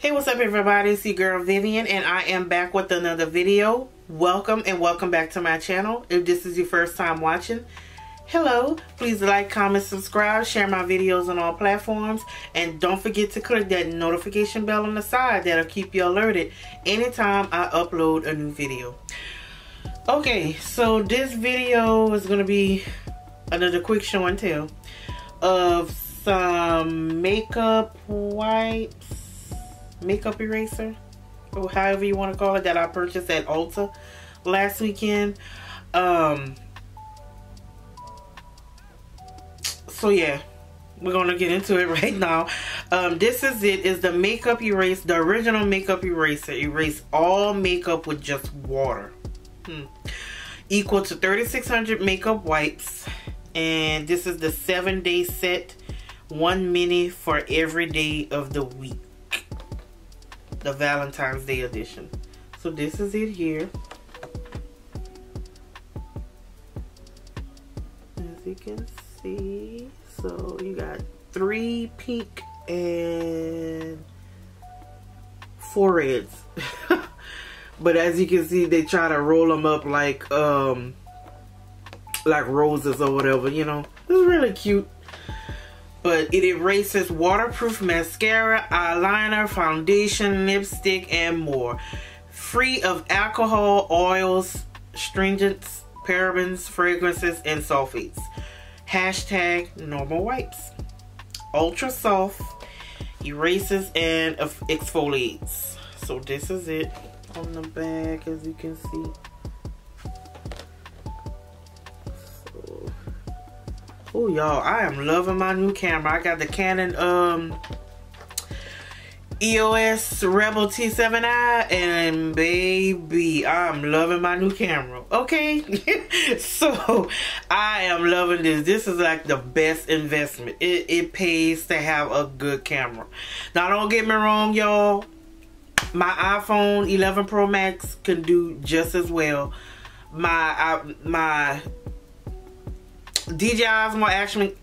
Hey, what's up everybody? It's your girl Vivian and I am back with another video. Welcome and welcome back to my channel. If this is your first time watching, hello. Please like, comment, subscribe, share my videos on all platforms, and don't forget to click that notification bell on the side. That'll keep you alerted anytime I upload a new video. Okay, so this video is going to be another quick show and tell of some makeup wipes, makeup eraser, or however you want to call it, that I purchased at Ulta last weekend. So yeah, we're gonna get into it right now. This is it. Is the makeup eraser, the original makeup eraser. Erase all makeup with just water. Equal to 3,600 makeup wipes, and this is the 7-day set, 1 mini for every day of the week. The Valentine's Day edition. So this is it here. As you can see, so you got 3 pink and 4 reds. But as you can see, they try to roll them up like roses or whatever, you know. It's really cute. But it erases waterproof mascara, eyeliner, foundation, lipstick, and more. Free of alcohol, oils, stringents, parabens, fragrances, and sulfates. Hashtag normal wipes. Ultra soft, erases, and exfoliates. So this is it on the back, as you can see. Oh y'all, I am loving my new camera. I got the Canon EOS Rebel T7i, and baby, I'm loving my new camera. Okay, so I am loving this. This is like the best investment. It pays to have a good camera. Now don't get me wrong, y'all. My iPhone 11 Pro Max can do just as well. My DJI Osmo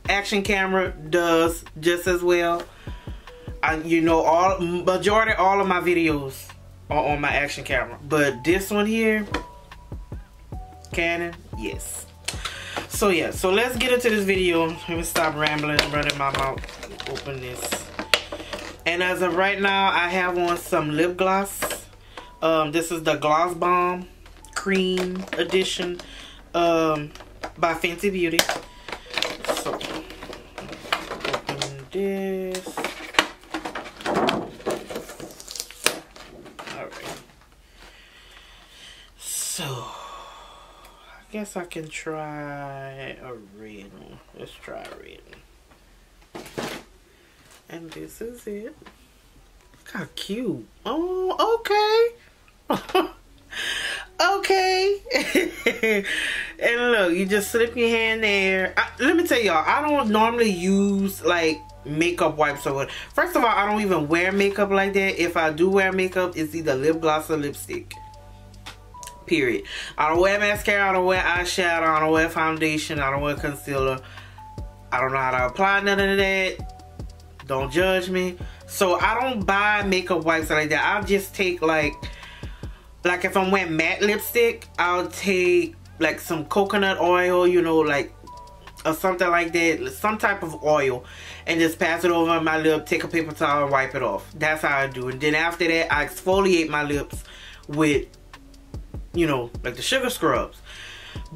action camera does just as well. You know, all of my videos are on my action camera, but this one here, Canon, yes. So yeah, so let's get into this video. Let me stop rambling and running my mouth. Open this. And as of right now, I have on some lip gloss. This is the Gloss Bomb Cream Edition by Fenty Beauty. So, open this. Alright. So, I guess I can try a red one. Let's try a red one. And this is it. Look how cute. Oh, okay. Okay. And look, you just slip your hand there. Let me tell y'all, I don't normally use like makeup wipes or what. First of all, I don't even wear makeup like that. If I do wear makeup, it's either lip gloss or lipstick. Period. I don't wear mascara, I don't wear eyeshadow, I don't wear foundation, I don't wear concealer. I don't know how to apply none of that. Don't judge me. So I don't buy makeup wipes like that. I'll just take like if I'm wearing matte lipstick, I'll take like some coconut oil, you know, like, or something like that, some type of oil, and just pass it over my lip, take a paper towel and wipe it off. That's how I do it. And then after that, I exfoliate my lips with, you know, like the sugar scrubs.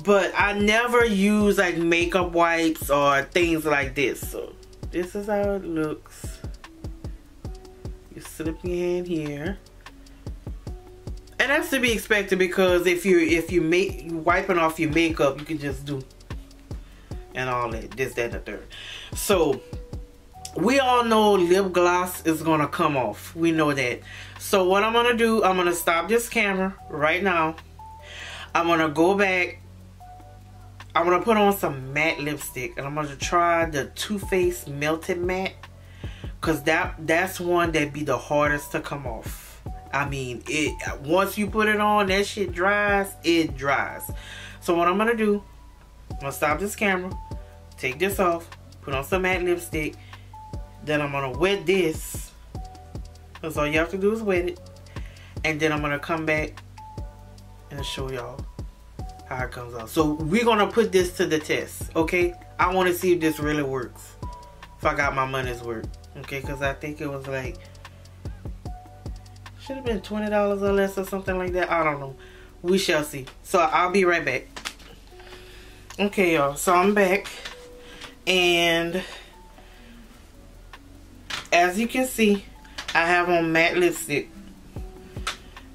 But I never use like makeup wipes or things like this. So this is how it looks. You slip your hand here. And that's to be expected, because if you wiping off your makeup, you can just do and all that, this, that, and the third. So we all know lip gloss is gonna come off. We know that. So what I'm gonna do, I'm gonna stop this camera right now. I'm gonna go back. I'm gonna put on some matte lipstick, and I'm gonna try the Too Faced Melted Matte, cause that's one that be the hardest to come off. I mean, once you put it on, that shit dries. It dries. So what I'm gonna do, I'm gonna stop this camera, take this off, put on some matte lipstick, then I'm gonna wet this That's all you have to do is wet it. And then I'm going to come back and show y'all how it comes out. So we're going to put this to the test, okay? I want to see if this really works. If I got my money's worth, okay? Because I think it was like, should have been $20 or less or something like that. I don't know. We shall see. So I'll be right back. Okay, y'all. So I'm back. And as you can see, I have on matte lipstick.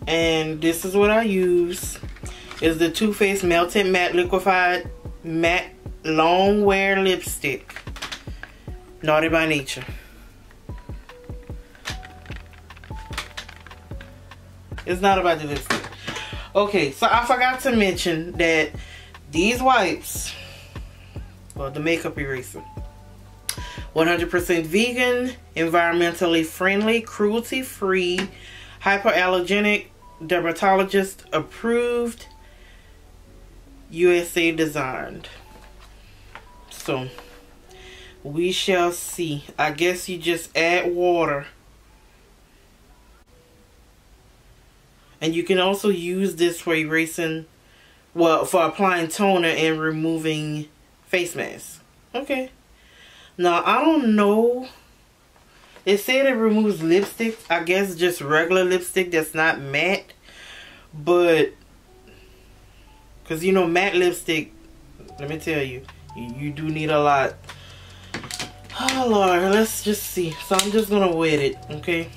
And this is what I use. It's the Too Faced Melted Matte Liquefied Matte Long Wear Lipstick. Naughty by Nature. It's not about the lipstick. Okay, so I forgot to mention that these wipes, well, the makeup eraser, 100% vegan, environmentally friendly, cruelty-free, hypoallergenic, Dermatologist Approved, USA designed. So we shall see. I guess you just add water. And you can also use this for erasing, well, for applying toner and removing face masks. Okay. Now, I don't know. It said it removes lipstick. I guess just regular lipstick that's not matte. But, because, you know, matte lipstick, let me tell you, you do need a lot. Oh, Lord. Let's just see. So, I'm just going to wet it, okay?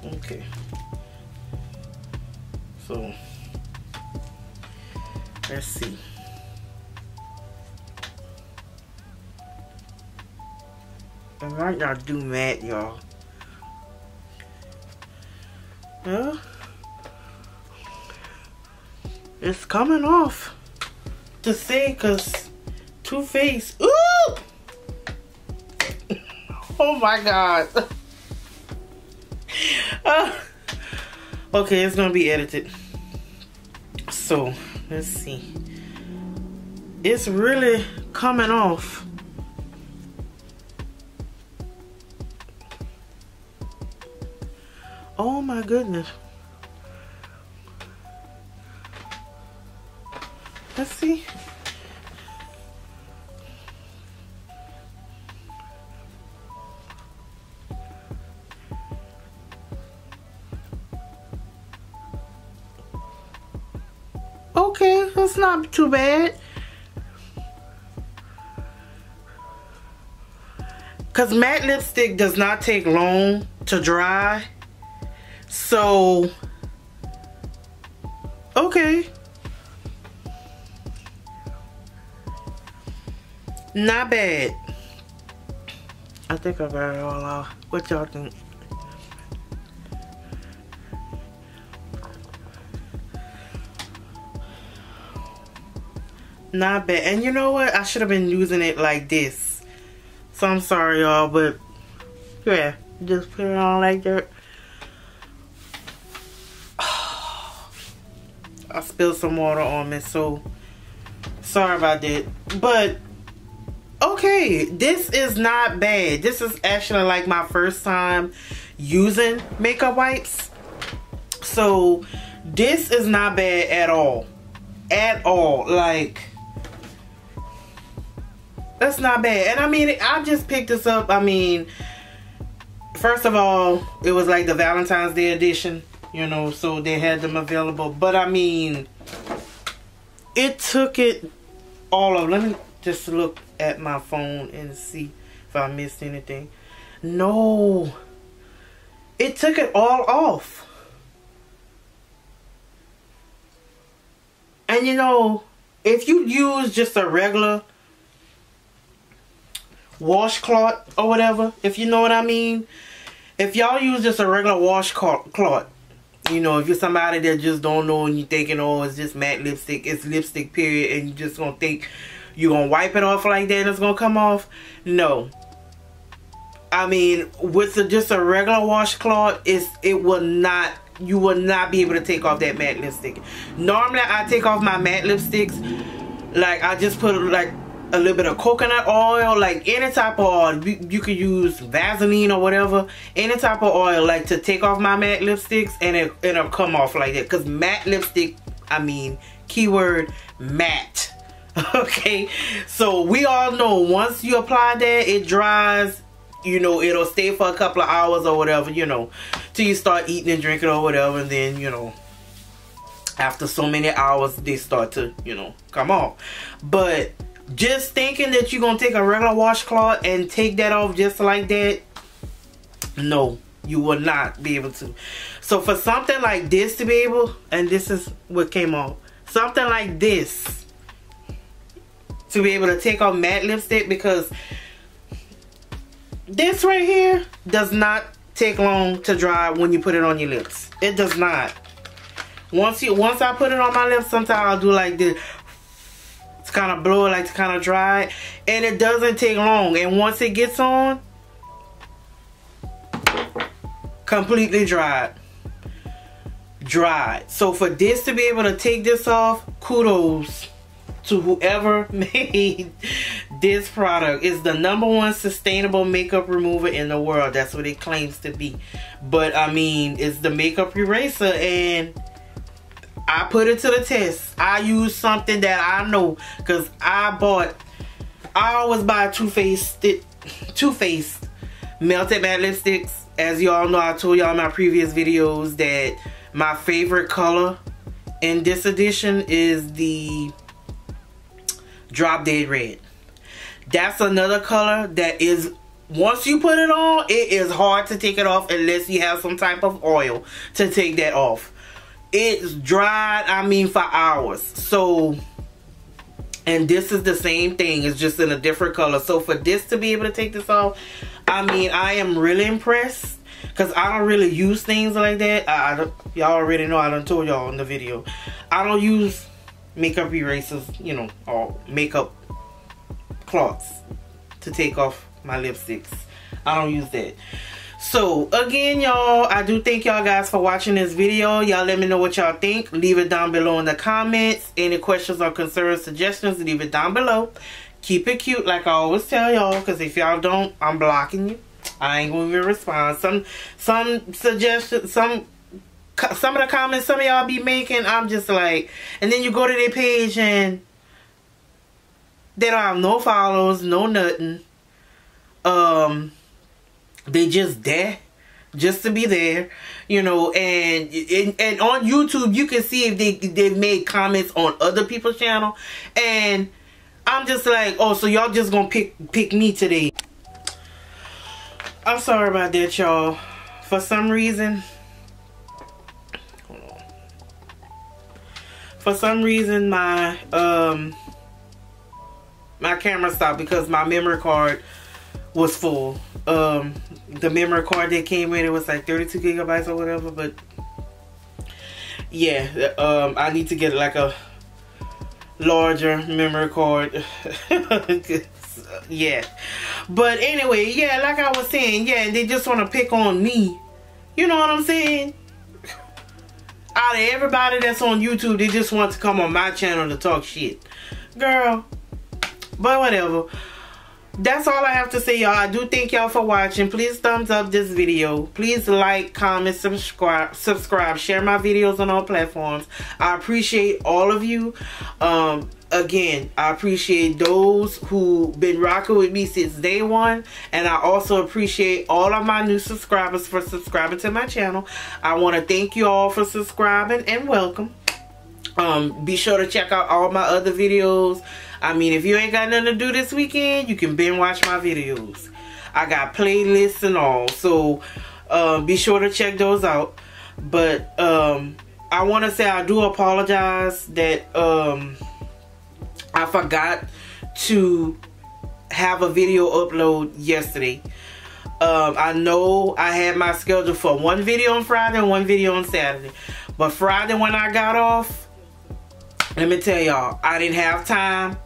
Okay, so let's see. I might not do matte, y'all. Well, it's coming off to say, because Too Faced. Ooh! Oh my God. Okay, it's gonna be edited. So let's see. It's really coming off. Oh my goodness. Let's see. Okay, that's not too bad. Because matte lipstick does not take long to dry. So, okay. Not bad. I think I got it all off. What y'all think? Not bad. And you know what? I should have been using it like this. So I'm sorry, y'all, but yeah, just put it on like that. I spilled some water on me, so sorry about that. But okay, this is not bad. This is actually like my first time using makeup wipes. So this is not bad at all. At all. Like, that's not bad. And I mean, I just picked this up. I mean, first of all, it was like the Valentine's Day edition, you know, so they had them available. But I mean, it took it all of. Let me just look at my phone and see if I missed anything. No, it took it all off. And you know, if you use just a regular washcloth or whatever, if you know what I mean, if y'all use just a regular washcloth, you know, if you're somebody that just don't know and you're thinking, oh, it's just matte lipstick, it's lipstick period, and you just gonna think you're gonna wipe it off like that and it's gonna come off, no. I mean, with just a regular washcloth, it will not you will not be able to take off that matte lipstick. Normally I take off my matte lipsticks, like I just put like a little bit of coconut oil, like any type of oil. You could use Vaseline or whatever, any type of oil, like to take off my matte lipsticks, and it'll come off like that. Because matte lipstick, I mean, keyword matte. Okay, so we all know once you apply that, it dries. You know, it'll stay for a couple of hours or whatever, you know, till you start eating and drinking or whatever, and then, you know, after so many hours they start to, you know, come off. But just thinking that you're gonna take a regular washcloth and take that off just like that, no, you will not be able to. So for something like this to be able, and this is what came off, something like this to be able to take off matte lipstick, because this right here does not take long to dry when you put it on your lips. It does not. Once I put it on my lips, sometimes I'll do like this, to kind of blow it, like to kind of dry it, and it doesn't take long. And once it gets on, completely dried. So for this to be able to take this off, kudos to whoever made this product. It's the #1 sustainable makeup remover in the world. That's what it claims to be. But I mean, it's the makeup eraser, and I put it to the test. I use something that I know, because I always buy Too Faced melted matte lipsticks. As y'all know, I told y'all in my previous videos that my favorite color in this edition is the Drop Dead Red. That's another color that is, once you put it on, it is hard to take it off unless you have some type of oil to take that off. It's dried, I mean, for hours. So, and this is the same thing, it's just in a different color. So for this to be able to take this off, I mean, I am really impressed, because I don't really use things like that. Y'all already know, I done told y'all in the video, I don't use makeup erasers, you know, or makeup cloths to take off my lipsticks. I don't use that. So again, y'all, I do thank y'all guys for watching this video. Y'all let me know what y'all think. Leave it down below in the comments. Any questions or concerns, suggestions, leave it down below. Keep it cute, like I always tell y'all, because if y'all don't, I'm blocking you. I ain't gonna even respond. Some suggestions, some of the comments some of y'all be making, I'm just like, and then you go to their page and they don't have no follows, no nothing. They just there just to be there, you know. And on YouTube you can see if they've made comments on other people's channel, and I'm just like, oh, so y'all just gonna pick me today. I'm sorry about that, y'all. For some reason, my my camera stopped because my memory card was full. The memory card that came with it was like 32 gigabytes or whatever, but yeah, I need to get like a larger memory card. Yeah, but anyway, yeah, like I was saying, yeah, and they just want to pick on me, you know what I'm saying? Out of everybody that's on YouTube, they just want to come on my channel to talk shit, girl. But whatever, that's all I have to say, y'all. I do thank y'all for watching. Please thumbs up this video. Please like, comment, subscribe, share my videos on all platforms. I appreciate all of you. Again, I appreciate those who been rocking with me since day one, and I also appreciate all of my new subscribers for subscribing to my channel. I want to thank you all for subscribing, and welcome. Be sure to check out all my other videos. I mean, if you ain't got nothing to do this weekend, you can binge watch my videos. I got playlists and all, so be sure to check those out. But I want to say I do apologize that I forgot to have a video upload yesterday. I know I had my schedule for one video on Friday and one video on Saturday, but Friday when I got off, let me tell y'all, I didn't have time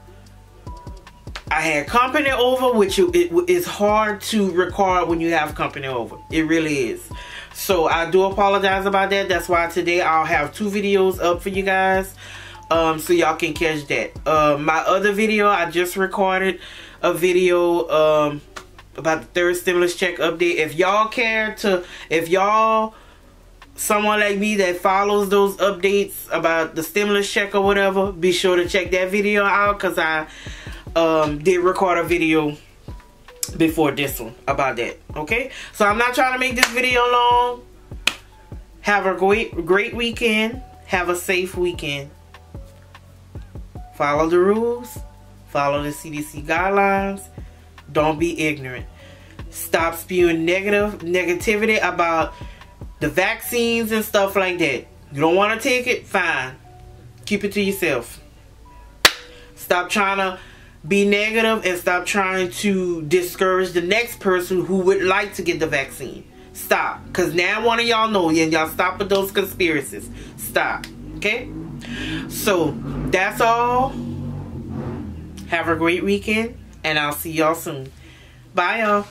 I had company over, which it is hard to record when you have company over. It really is. So I do apologize about that. That's why today I'll have 2 videos up for you guys, so y'all can catch that. My other video, I just recorded a video about the third stimulus check update. If y'all care to, if y'all someone like me that follows those updates about the stimulus check or whatever, be sure to check that video out, because I did record a video before this one about that. Okay, so I'm not trying to make this video long. Have a great weekend. Have a safe weekend. Follow the rules. Follow the CDC guidelines. Don't be ignorant. Stop spewing negativity about the vaccines and stuff like that. You don't want to take it? Fine. Keep it to yourself. Stop trying to be negative and stop trying to discourage the next person who would like to get the vaccine. Stop. Because now one of y'all know, and y'all stop with those conspiracies. Stop. Okay? So, that's all. Have a great weekend, and I'll see y'all soon. Bye, y'all.